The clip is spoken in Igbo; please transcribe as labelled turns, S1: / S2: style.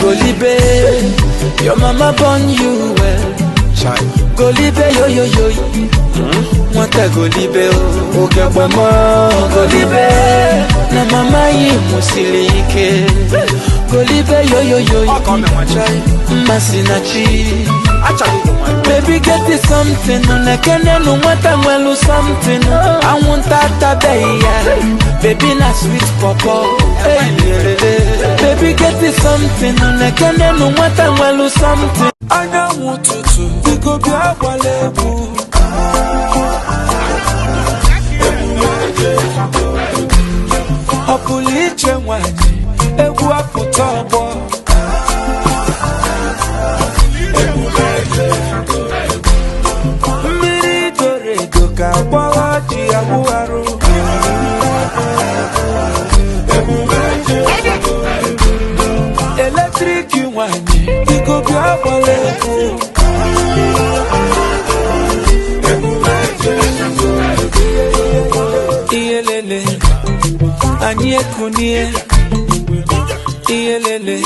S1: Golibe, your mama born you well. Golibe yo yo yo, mwata Golibe o, oge mo Golibe, na mama yi musilike. Golibe yo yo yo, masinachi. Baby get it something, na kene no mwata mwelu something. I want that baby na sweet papa. Baby get it something, na kene no mwata mwelu something. I don't want to we go be a walebu. Opuliche wani, ewu aputobo. Miri dore doka wawaji abuaru. Electric wani, we go be a walebu. Iyelele, anye kunie. Iyelele.